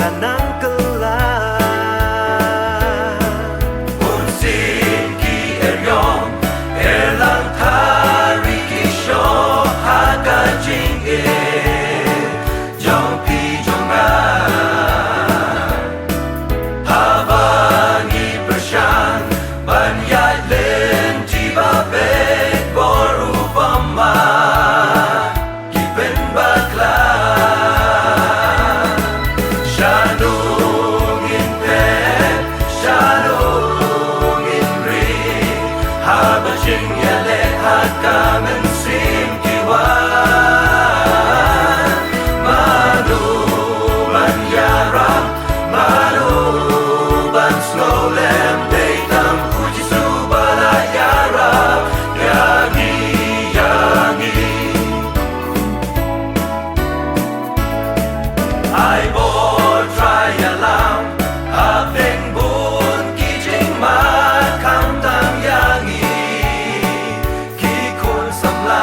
kanang kelan Unsin ki eryong erlang tari ki sho haka jing e jong pi jong a havangi pershan ban yai len ti ba be boru pama kipen bakla shalom in pe shalom in ri haba jing ya le haka men sim kiwa malu ban yara malu ban snowland daytam puji subala yara yangi yangi ai bo try alam hapeng bun ki jing ma kam tam yangi ki kun samla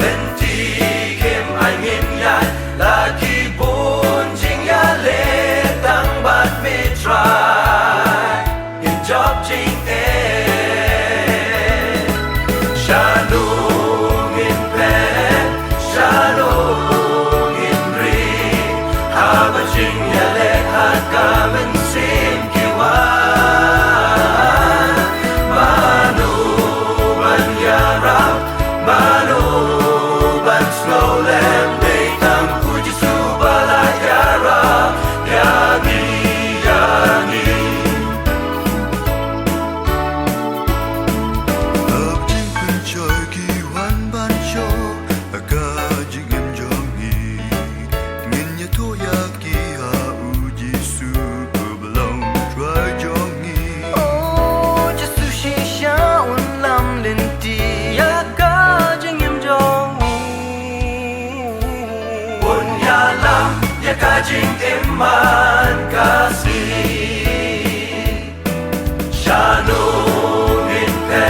ben ti kem ai ngin ya la ki bun jing ya le tang bat me try in job jing e shalom in pe shalom in ri haba jing ya le haka men sim kiwa manu ban yara manu ban snowland daytam puji subala yara yangi yangi Hợp chim khuyên trời kỳ hoan ban cho aga jing em jong hi ngin ya to ya ki ha u jisu belong try jong hi Oh, just sushi sha un lam lin ti ya ka jing em jong un ya lam ya ka jing em man ka si shalom in pe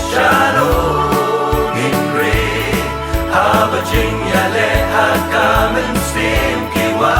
shalom in ri haba jing ya le haka men sim kiwa